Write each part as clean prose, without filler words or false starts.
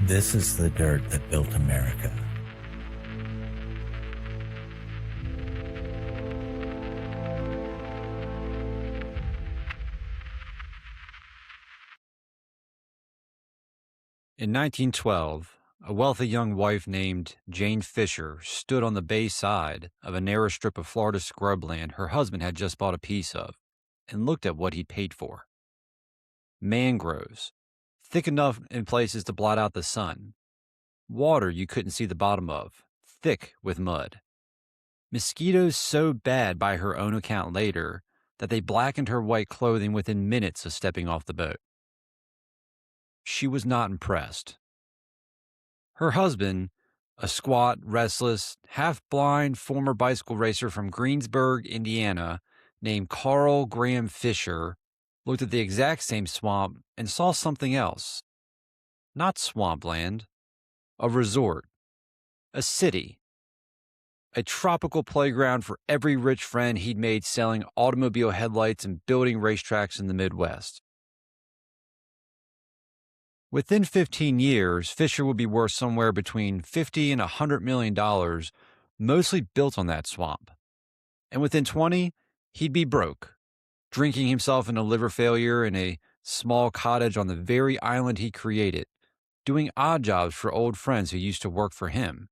This is the dirt that built America. In 1912, a wealthy young wife named Jane Fisher stood on the bay side of a narrow strip of Florida scrubland her husband had just bought a piece of and looked at what he'd paid for. Mangroves, thick enough in places to blot out the sun. Water you couldn't see the bottom of, thick with mud. Mosquitoes so bad by her own account later that they blackened her white clothing within minutes of stepping off the boat. She was not impressed. Her husband, a squat, restless, half-blind former bicycle racer from Greensburg, Indiana, named Carl Graham Fisher, looked at the exact same swamp and saw something else. Not swampland, a resort, a city, a tropical playground for every rich friend he'd made selling automobile headlights and building racetracks in the Midwest. Within 15 years, Fisher would be worth somewhere between $50 and $100 million, mostly built on that swamp. And within 20, he'd be broke, drinking himself into liver failure in a small cottage on the very island he created, doing odd jobs for old friends who used to work for him.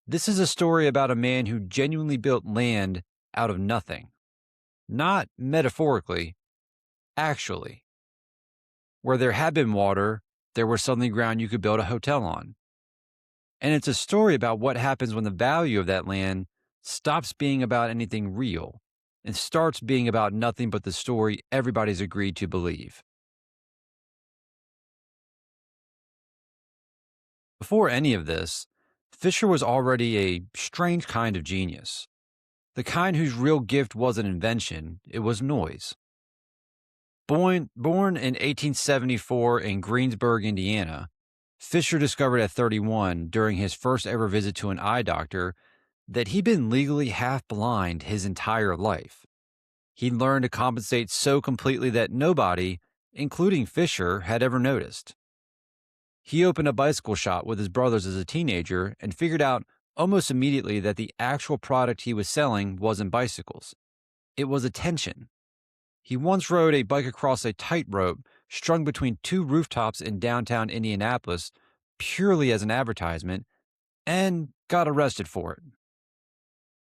This is a story about a man who genuinely built land out of nothing. Not metaphorically, actually. Where there had been water, there was suddenly ground you could build a hotel on. And it's a story about what happens when the value of that land stops being about anything real and starts being about nothing but the story everybody's agreed to believe. Before any of this, Fisher was already a strange kind of genius. The kind whose real gift wasn't invention, it was noise. Born in 1874 in Greensburg, Indiana, Fisher discovered at 31 during his first ever visit to an eye doctor that he'd been legally half blind his entire life. He'd learned to compensate so completely that nobody, including Fisher, had ever noticed. He opened a bicycle shop with his brothers as a teenager and figured out almost immediately that the actual product he was selling wasn't bicycles. It was attention. He once rode a bike across a tightrope strung between two rooftops in downtown Indianapolis purely as an advertisement and got arrested for it.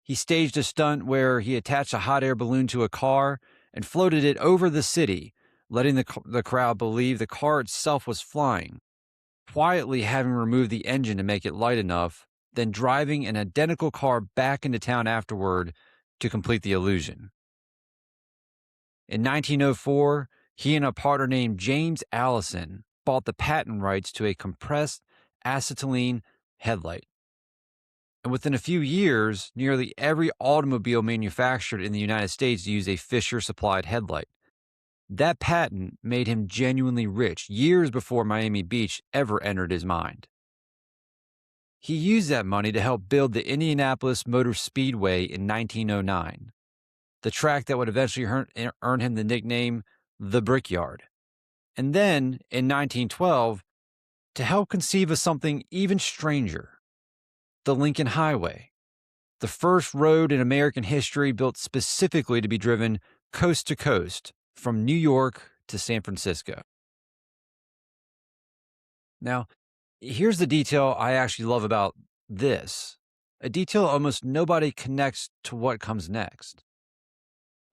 He staged a stunt where he attached a hot air balloon to a car and floated it over the city, letting the crowd believe the car itself was flying, quietly having removed the engine to make it light enough, then driving an identical car back into town afterward to complete the illusion. In 1904, he and a partner named James Allison bought the patent rights to a compressed acetylene headlight. And within a few years, nearly every automobile manufactured in the United States used a Fisher-supplied headlight. That patent made him genuinely rich years before Miami Beach ever entered his mind. He used that money to help build the Indianapolis Motor Speedway in 1909. The track that would eventually earn him the nickname the Brickyard. And then, in 1912, to help conceive of something even stranger, the Lincoln Highway, the first road in American history built specifically to be driven coast to coast from New York to San Francisco. Now, here's the detail I actually love about this, a detail almost nobody connects to what comes next.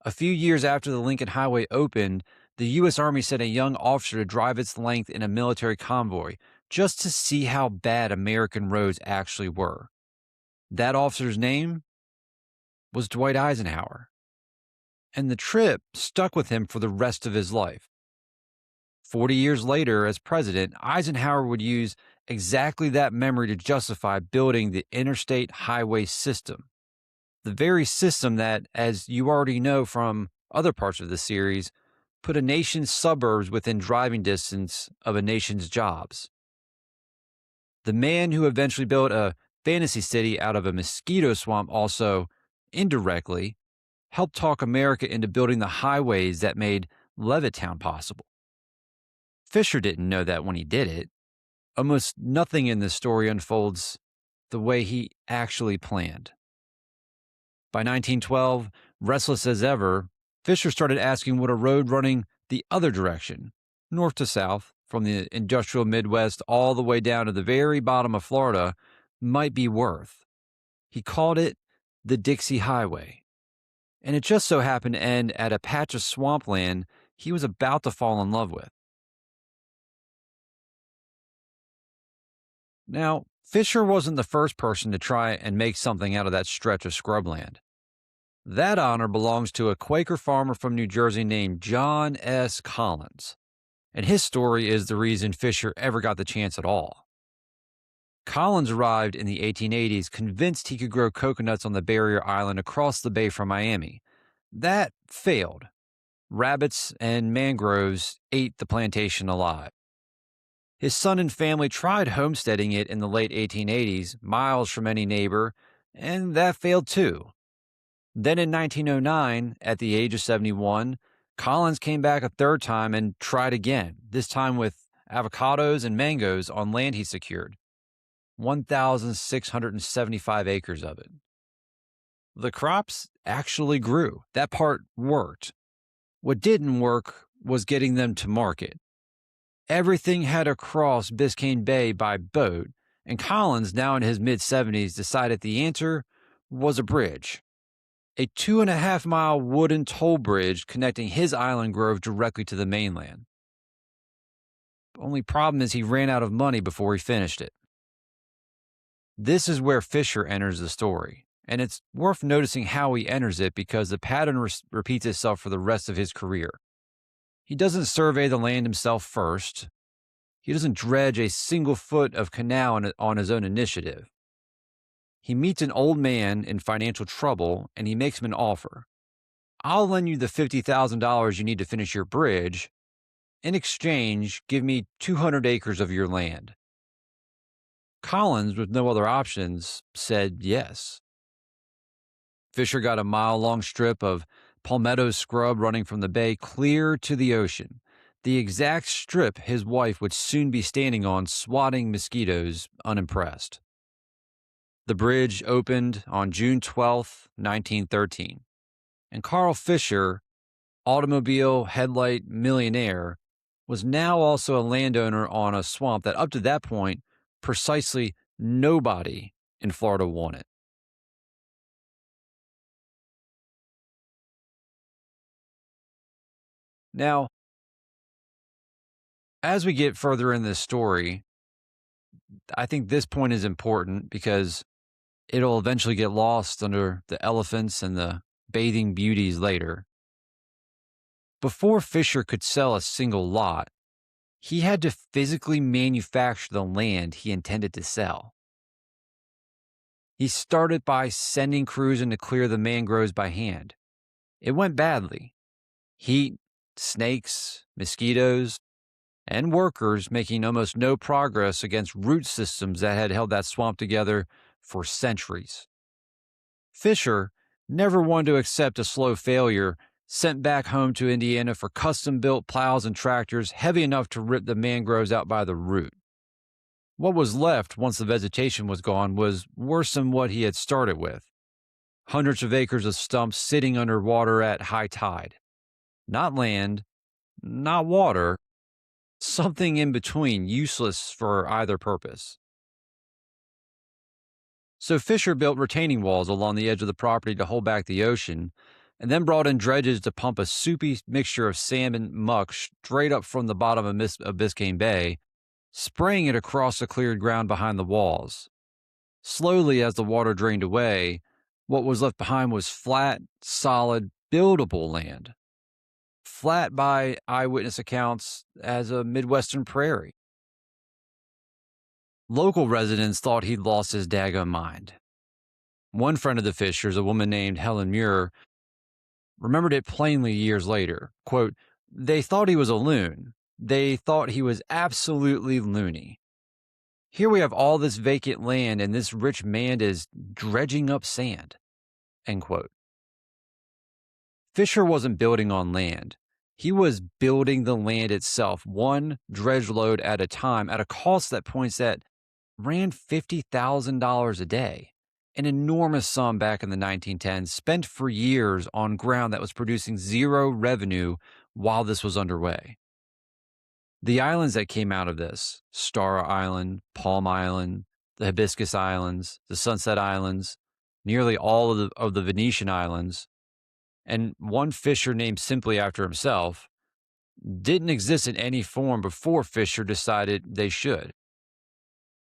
A few years after the Lincoln Highway opened, the U.S. Army sent a young officer to drive its length in a military convoy just to see how bad American roads actually were. That officer's name was Dwight Eisenhower. And the trip stuck with him for the rest of his life. 40 years later, as president, Eisenhower would use exactly that memory to justify building the interstate highway system. The very system that, as you already know from other parts of the series, put a nation's suburbs within driving distance of a nation's jobs. The man who eventually built a fantasy city out of a mosquito swamp also, indirectly, helped talk America into building the highways that made Levittown possible. Fisher didn't know that when he did it. Almost nothing in this story unfolds the way he actually planned. By 1912, restless as ever, Fisher started asking what a road running the other direction, north to south, from the industrial Midwest all the way down to the very bottom of Florida, might be worth. He called it the Dixie Highway, and it just so happened to end at a patch of swampland he was about to fall in love with. Now, Fisher wasn't the first person to try and make something out of that stretch of scrubland. That honor belongs to a Quaker farmer from New Jersey named John S. Collins, and his story is the reason Fisher ever got the chance at all. Collins arrived in the 1880s convinced he could grow coconuts on the barrier island across the bay from Miami. That failed. Rabbits and mangroves ate the plantation alive. His son and family tried homesteading it in the late 1880s, miles from any neighbor, and that failed too. Then in 1909, at the age of 71, Collins came back a third time and tried again, this time with avocados and mangoes on land he secured. 1,675 acres of it. The crops actually grew. That part worked. What didn't work was getting them to market. Everything had to cross Biscayne Bay by boat, and Collins, now in his mid-70s, decided the answer was a bridge. A 2.5-mile wooden toll bridge connecting his island grove directly to the mainland. The only problem is he ran out of money before he finished it. This is where Fisher enters the story, and it's worth noticing how he enters it because the pattern repeats itself for the rest of his career. He doesn't survey the land himself first. He doesn't dredge a single foot of canal on his own initiative. He meets an old man in financial trouble, and he makes him an offer. I'll lend you the $50,000 you need to finish your bridge. In exchange, give me 200 acres of your land. Collins, with no other options, said yes. Fisher got a mile-long strip of palmetto scrub running from the bay clear to the ocean, the exact strip his wife would soon be standing on, swatting mosquitoes, unimpressed. The bridge opened on June 12, 1913, and Carl Fisher, automobile headlight millionaire, was now also a landowner on a swamp that up to that point, precisely nobody in Florida wanted. Now, as we get further in this story, I think this point is important because it'll eventually get lost under the elephants and the bathing beauties later. Before Fisher could sell a single lot, he had to physically manufacture the land he intended to sell. He started by sending crews in to clear the mangroves by hand. It went badly. Heat, snakes, mosquitoes, and workers making almost no progress against root systems that had held that swamp together for centuries. Fisher, never one to accept a slow failure, sent back home to Indiana for custom-built plows and tractors heavy enough to rip the mangroves out by the root. What was left once the vegetation was gone was worse than what he had started with. Hundreds of acres of stumps sitting under water at high tide. Not land, not water, something in between, useless for either purpose. So Fisher built retaining walls along the edge of the property to hold back the ocean, and then brought in dredges to pump a soupy mixture of sand and muck straight up from the bottom of Biscayne Bay, spraying it across the cleared ground behind the walls. Slowly, as the water drained away, what was left behind was flat, solid, buildable land. Flat by eyewitness accounts as a Midwestern prairie. Local residents thought he'd lost his daggone mind. One friend of the Fishers, a woman named Helen Muir, remembered it plainly years later. Quote, "They thought he was a loon. They thought he was absolutely loony. Here we have all this vacant land and this rich man is dredging up sand." End quote. Fisher wasn't building on land. He was building the land itself, one dredge load at a time, at a cost that points at ran $50,000 a day, an enormous sum back in the 1910s, spent for years on ground that was producing zero revenue while this was underway. The islands that came out of this, Star Island, Palm Island, the Hibiscus Islands, the Sunset Islands, nearly all of the Venetian islands, and one Fisher named simply after himself, didn't exist in any form before Fisher decided they should.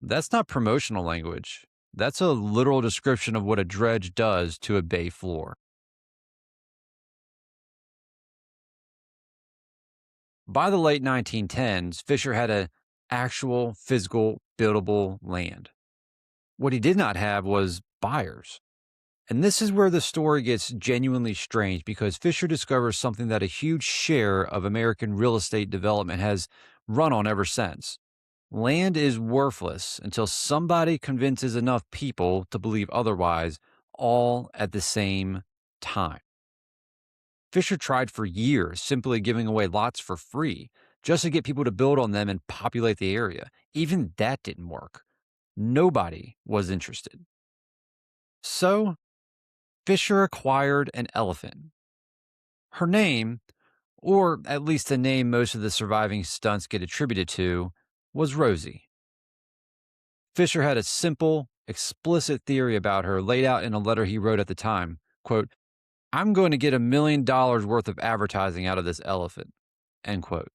That's not promotional language. That's a literal description of what a dredge does to a bay floor. By the late 1910s, Fisher had an actual physical buildable land. What he did not have was buyers. And this is where the story gets genuinely strange because Fisher discovers something that a huge share of American real estate development has run on ever since. Land is worthless until somebody convinces enough people to believe otherwise, all at the same time. Fisher tried for years simply giving away lots for free just to get people to build on them and populate the area. Even that didn't work. Nobody was interested. So, Fisher acquired an elephant. Her name, or at least the name most of the surviving stunts get attributed to, was Rosie. Fisher had a simple, explicit theory about her laid out in a letter he wrote at the time. Quote, "I'm going to get $1 million worth of advertising out of this elephant." End quote.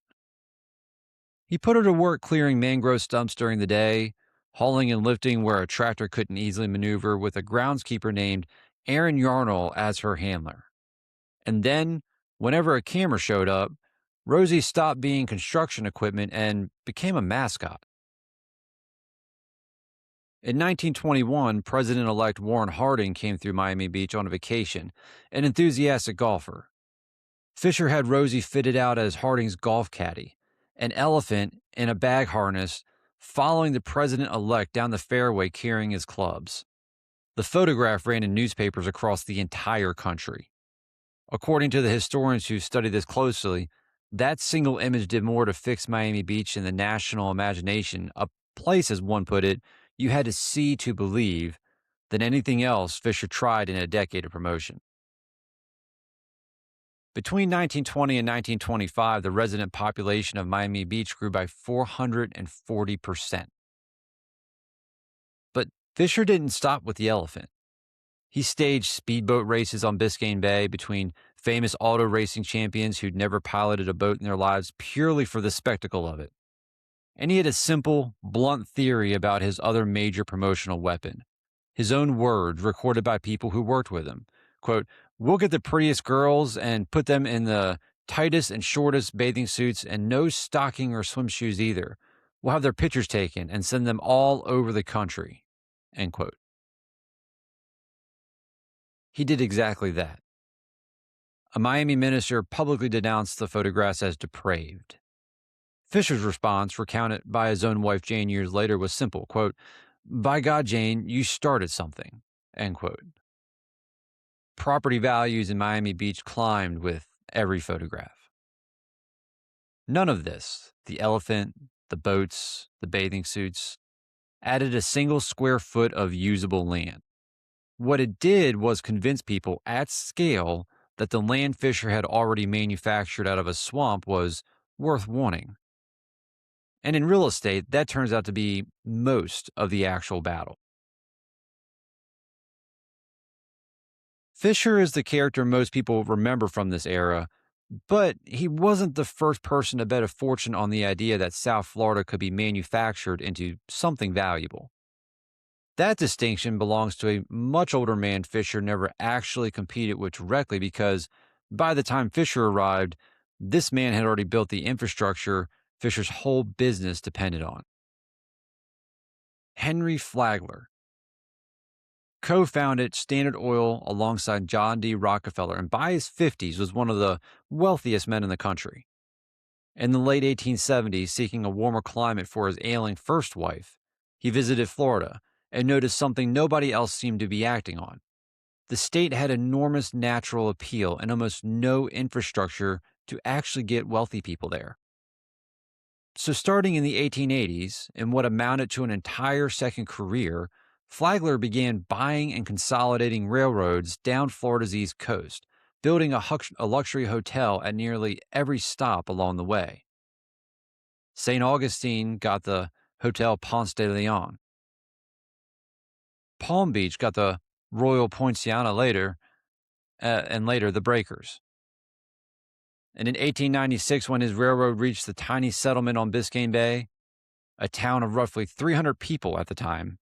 He put her to work clearing mangrove stumps during the day, hauling and lifting where a tractor couldn't easily maneuver, with a groundskeeper named Aaron Yarnell as her handler. And then, whenever a camera showed up, Rosie stopped being construction equipment and became a mascot. In 1921, President-elect Warren Harding came through Miami Beach on a vacation, an enthusiastic golfer. Fisher had Rosie fitted out as Harding's golf caddy, an elephant in a bag harness following the president-elect down the fairway carrying his clubs. The photograph ran in newspapers across the entire country. According to the historians who studied this closely, that single image did more to fix Miami Beach in the national imagination, a place, as one put it, you had to see to believe, than anything else Fisher tried in a decade of promotion. Between 1920 and 1925, the resident population of Miami Beach grew by 440%. But Fisher didn't stop with the elephant. He staged speedboat races on Biscayne Bay between famous auto racing champions who'd never piloted a boat in their lives purely for the spectacle of it. And he had a simple, blunt theory about his other major promotional weapon. His own words recorded by people who worked with him. Quote, "We'll get the prettiest girls and put them in the tightest and shortest bathing suits and no stocking or swim shoes either. We'll have their pictures taken and send them all over the country." End quote. He did exactly that. A Miami minister publicly denounced the photographs as depraved. Fisher's response, recounted by his own wife Jane years later, was simple, quote, "By God, Jane, you started something," end quote. Property values in Miami Beach climbed with every photograph. None of this, the elephant, the boats, the bathing suits, added a single square foot of usable land. What it did was convince people at scale that the land Fisher had already manufactured out of a swamp was worth wanting. And in real estate, that turns out to be most of the actual battle. Fisher is the character most people remember from this era, but he wasn't the first person to bet a fortune on the idea that South Florida could be manufactured into something valuable. That distinction belongs to a much older man Fisher never actually competed with directly because by the time Fisher arrived, this man had already built the infrastructure Fisher's whole business depended on. Henry Flagler co-founded Standard Oil alongside John D. Rockefeller, and by his 50s was one of the wealthiest men in the country. In the late 1870s, seeking a warmer climate for his ailing first wife, he visited Florida and noticed something nobody else seemed to be acting on. The state had enormous natural appeal and almost no infrastructure to actually get wealthy people there. So, starting in the 1880s, in what amounted to an entire second career, Flagler began buying and consolidating railroads down Florida's east coast, building a luxury hotel at nearly every stop along the way. St. Augustine got the Hotel Ponce de Leon. Palm Beach got the Royal Poinciana and later the Breakers. And in 1896, when his railroad reached the tiny settlement on Biscayne Bay, a town of roughly 300 people at the time,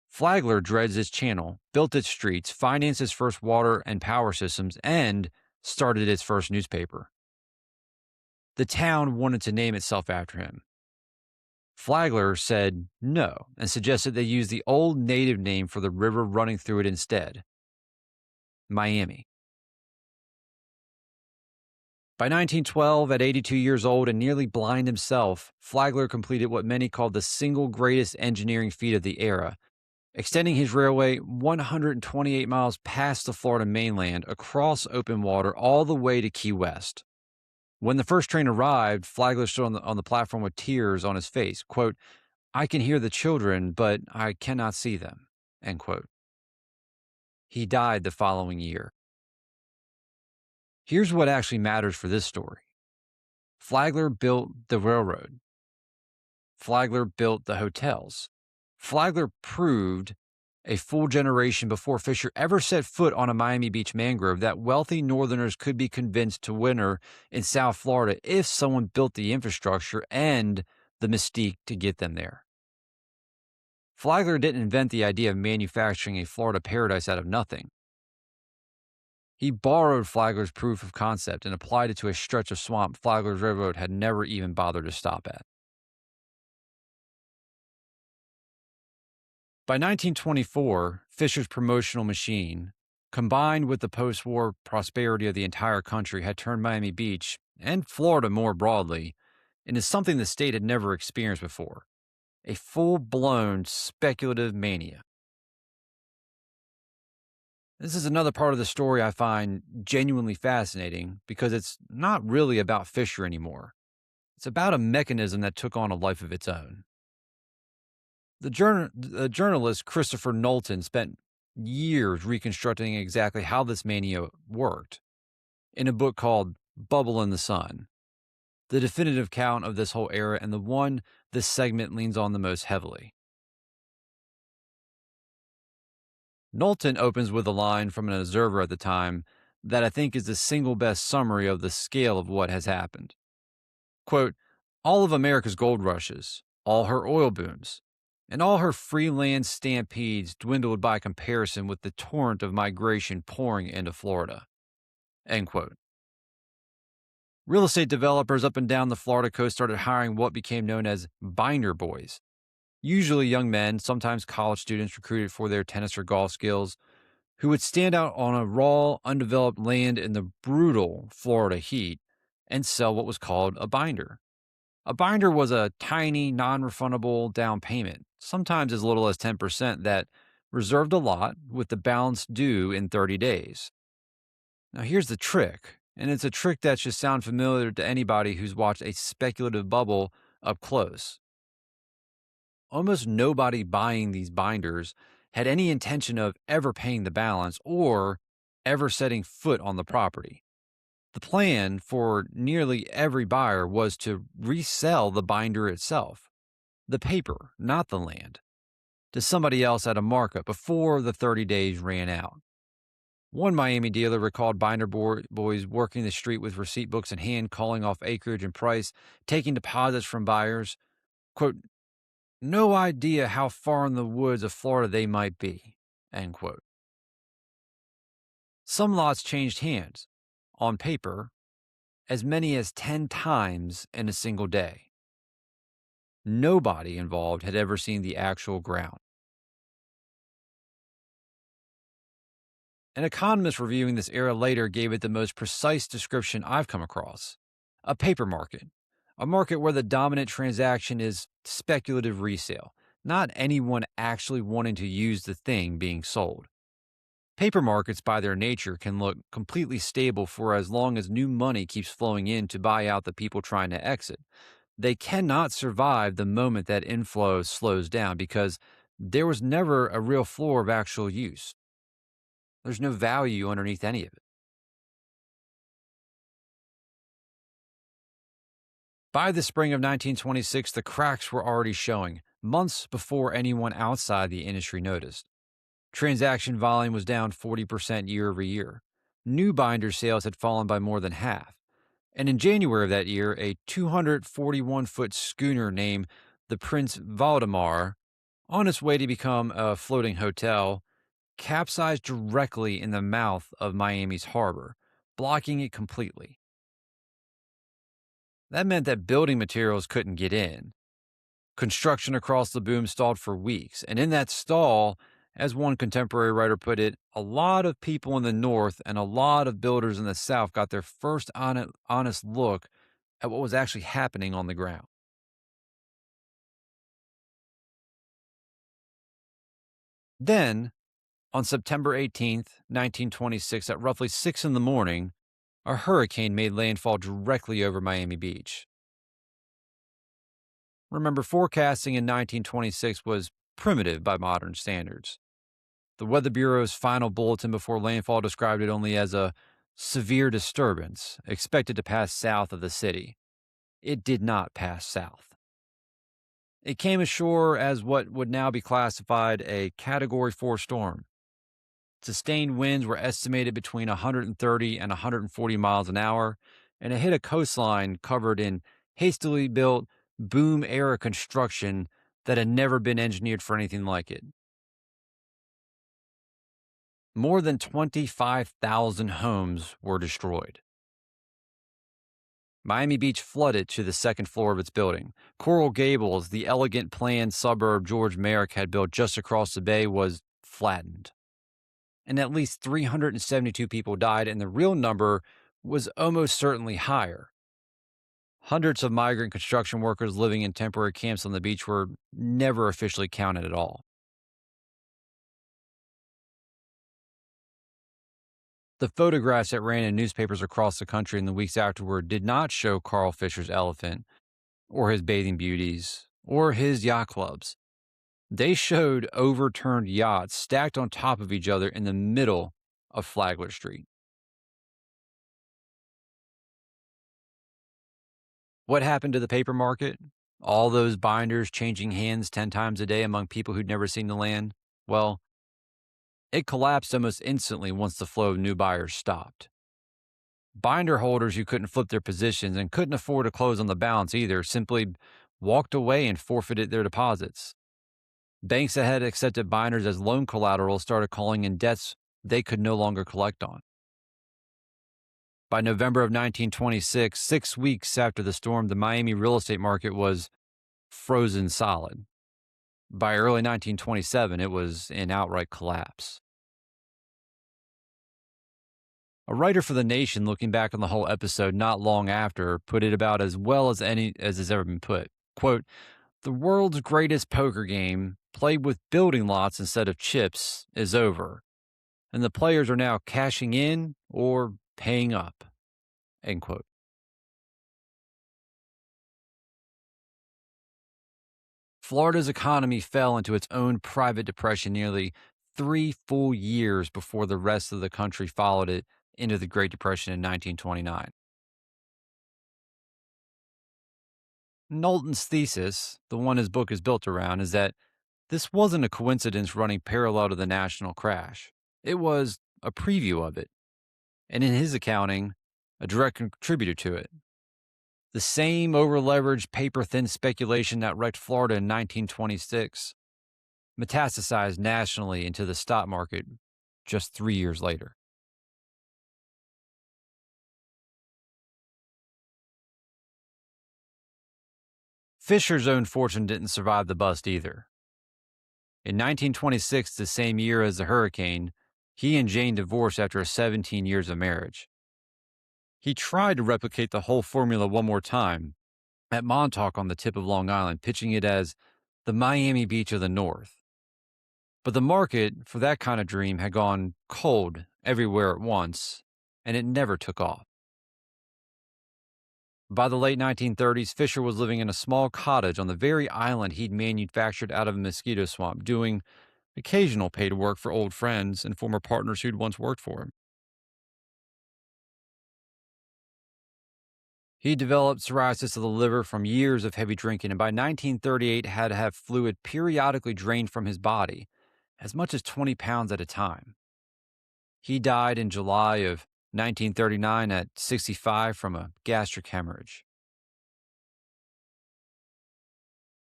Flagler dredged its channel, built its streets, financed its first water and power systems, and started its first newspaper. The town wanted to name itself after him. Flagler said no and suggested they use the old native name for the river running through it instead, Miami. By 1912, at 82 years old and nearly blind himself, Flagler completed what many called the single greatest engineering feat of the era, extending his railway 128 miles past the Florida mainland across open water all the way to Key West. When the first train arrived, Flagler stood on the platform with tears on his face. Quote, "I can hear the children, but I cannot see them." End quote. He died the following year. Here's what actually matters for this story. Flagler built the railroad. Flagler built the hotels. Flagler proved a full generation before Fisher ever set foot on a Miami Beach mangrove that wealthy Northerners could be convinced to winter in South Florida if someone built the infrastructure and the mystique to get them there. Flagler didn't invent the idea of manufacturing a Florida paradise out of nothing. He borrowed Flagler's proof of concept and applied it to a stretch of swamp Flagler's railroad had never even bothered to stop at. By 1924, Fisher's promotional machine, combined with the post-war prosperity of the entire country, had turned Miami Beach, and Florida more broadly, into something the state had never experienced before, a full-blown speculative mania. This is another part of the story I find genuinely fascinating because it's not really about Fisher anymore. It's about a mechanism that took on a life of its own. The journalist Christopher Knowlton spent years reconstructing exactly how this mania worked in a book called Bubble in the Sun, the definitive account of this whole era and the one this segment leans on the most heavily. Knowlton opens with a line from an observer at the time that I think is the single best summary of the scale of what has happened. Quote, "All of America's gold rushes, all her oil booms, and all her freelance stampedes dwindled by comparison with the torrent of migration pouring into Florida." End quote. Real estate developers up and down the Florida coast started hiring what became known as binder boys, usually young men, sometimes college students recruited for their tennis or golf skills, who would stand out on a raw, undeveloped land in the brutal Florida heat and sell what was called a binder. A binder was a tiny, non-refundable down payment, sometimes as little as 10%, that reserved a lot with the balance due in 30 days. Now here's the trick, and it's a trick that should sound familiar to anybody who's watched a speculative bubble up close. Almost nobody buying these binders had any intention of ever paying the balance or ever setting foot on the property. The plan for nearly every buyer was to resell the binder itself, the paper, not the land, to somebody else at a markup before the 30 days ran out. One Miami dealer recalled binder boys working the street with receipt books in hand, calling off acreage and price, taking deposits from buyers. Quote, "No idea how far in the woods of Florida they might be." End quote. Some lots changed hands, on paper, as many as 10 times in a single day. Nobody involved had ever seen the actual ground. An economist reviewing this era later gave it the most precise description I've come across: a paper market, a market where the dominant transaction is speculative resale, not anyone actually wanting to use the thing being sold. Paper markets, by their nature, can look completely stable for as long as new money keeps flowing in to buy out the people trying to exit. They cannot survive the moment that inflow slows down because there was never a real floor of actual use. There's no value underneath any of it. By the spring of 1926, the cracks were already showing, months before anyone outside the industry noticed. Transaction volume was down 40% year over year. New binder sales had fallen by more than half. And in January of that year, a 241-foot schooner named the Prince Valdemar, on its way to become a floating hotel, capsized directly in the mouth of Miami's harbor, blocking it completely. That meant that building materials couldn't get in. Construction across the boom stalled for weeks, and in that stall, as one contemporary writer put it, a lot of people in the north and a lot of builders in the south got their first honest look at what was actually happening on the ground. Then, on September 18th, 1926, at roughly 6 in the morning, a hurricane made landfall directly over Miami Beach. Remember, forecasting in 1926 was primitive by modern standards. The Weather Bureau's final bulletin before landfall described it only as a severe disturbance expected to pass south of the city. It did not pass south. It came ashore as what would now be classified a Category 4 storm. Sustained winds were estimated between 130 and 140 miles an hour, and it hit a coastline covered in hastily built boom era construction that had never been engineered for anything like it. More than 25,000 homes were destroyed. Miami Beach flooded to the second floor of its building. Coral Gables, the elegant planned suburb George Merrick had built just across the bay, was flattened. And at least 372 people died, and the real number was almost certainly higher. Hundreds of migrant construction workers living in temporary camps on the beach were never officially counted at all. The photographs that ran in newspapers across the country in the weeks afterward did not show Carl Fisher's elephant, or his bathing beauties, or his yacht clubs. They showed overturned yachts stacked on top of each other in the middle of Flagler Street. What happened to the paper market? All those binders changing hands 10 times a day among people who'd never seen the land? Well, it collapsed almost instantly once the flow of new buyers stopped. Binder holders who couldn't flip their positions and couldn't afford to close on the balance either simply walked away and forfeited their deposits. Banks that had accepted binders as loan collateral started calling in debts they could no longer collect on. By November of 1926, 6 weeks after the storm, the Miami real estate market was frozen solid. By early 1927, it was in outright collapse. A writer for The Nation, looking back on the whole episode not long after, put it about as well as any as has ever been put. Quote, "The world's greatest poker game, played with building lots instead of chips, is over, and the players are now cashing in or paying up." End quote. Florida's economy fell into its own private depression nearly 3 full years before the rest of the country followed it into the Great Depression in 1929. Knowlton's thesis, the one his book is built around, is that this wasn't a coincidence running parallel to the national crash. It was a preview of it, and in his accounting, a direct contributor to it. The same over-leveraged, paper-thin speculation that wrecked Florida in 1926 metastasized nationally into the stock market just 3 years later. Fisher's own fortune didn't survive the bust either. In 1926, the same year as the hurricane, he and Jane divorced after 17 years of marriage. He tried to replicate the whole formula one more time at Montauk on the tip of Long Island, pitching it as the Miami Beach of the North. But the market for that kind of dream had gone cold everywhere at once, and it never took off. By the late 1930s, Fisher was living in a small cottage on the very island he'd manufactured out of a mosquito swamp, doing occasional paid work for old friends and former partners who'd once worked for him. He developed psoriasis of the liver from years of heavy drinking, and by 1938 had to have fluid periodically drained from his body, as much as 20 pounds at a time. He died in July of 1939 at 65 from a gastric hemorrhage.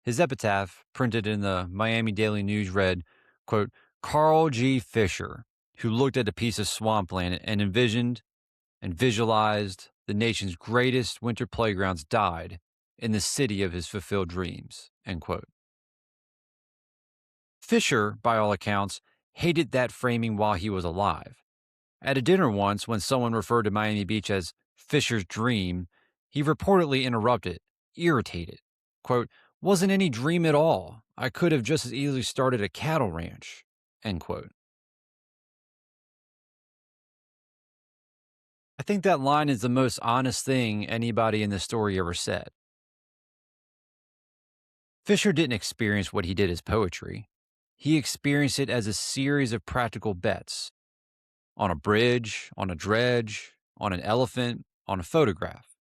His epitaph, printed in the Miami Daily News, read, quote, Carl G. Fisher, who looked at a piece of swampland and envisioned and visualized the nation's greatest winter playgrounds, died in the city of his fulfilled dreams, end quote. Fisher, by all accounts, hated that framing while he was alive. At a dinner once, when someone referred to Miami Beach as Fisher's dream, he reportedly interrupted, irritated. Quote, wasn't any dream at all. I could have just as easily started a cattle ranch, end quote. I think that line is the most honest thing anybody in this story ever said. Fisher didn't experience what he did as poetry. He experienced it as a series of practical bets on a bridge, on a dredge, on an elephant, on a photograph.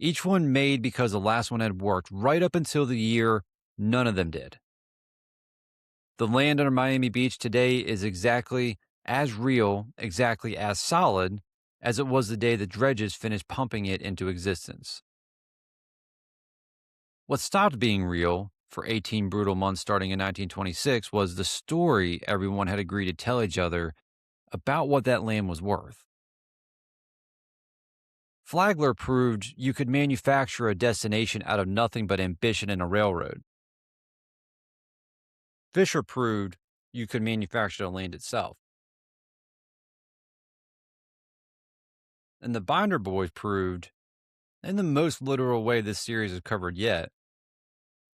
Each one made because the last one had worked right up until the year none of them did. The land under Miami Beach today is exactly as real, exactly as solid as it was the day the dredges finished pumping it into existence. What stopped being real for 18 brutal months starting in 1926 was the story everyone had agreed to tell each other about what that land was worth. Flagler proved you could manufacture a destination out of nothing but ambition and a railroad. Fisher proved you could manufacture the land itself. And the Binder Boys proved, in the most literal way this series has covered yet,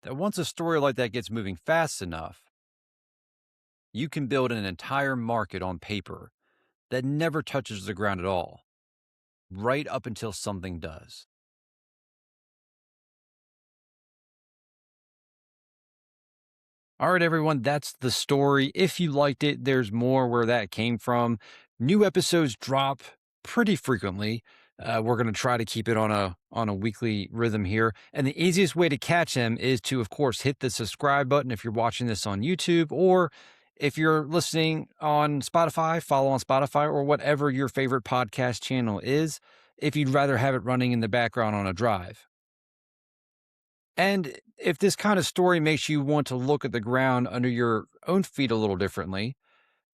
that once a story like that gets moving fast enough, you can build an entire market on paper that never touches the ground at all, right up until something does. All right, everyone, that's the story. If you liked it, there's more where that came from. New episodes drop pretty frequently. We're going to try to keep it on a weekly rhythm here. And the easiest way to catch them is to, of course, hit the subscribe button if you're watching this on YouTube, or if you're listening on Spotify, follow on Spotify or whatever your favorite podcast channel is, if you'd rather have it running in the background on a drive. And if this kind of story makes you want to look at the ground under your own feet a little differently,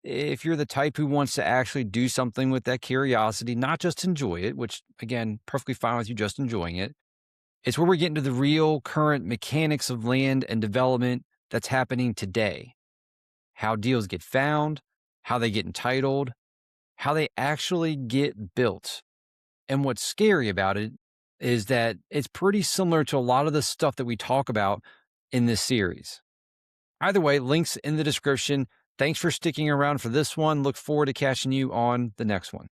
if you're the type who wants to actually do something with that curiosity, not just enjoy it, which, again, perfectly fine with you just enjoying it, it's where we get into the real current mechanics of land and development that's happening today. How deals get found, how they get entitled, how they actually get built. And what's scary about it is that it's pretty similar to a lot of the stuff that we talk about in this series. Either way, links in the description. Thanks for sticking around for this one. Look forward to catching you on the next one.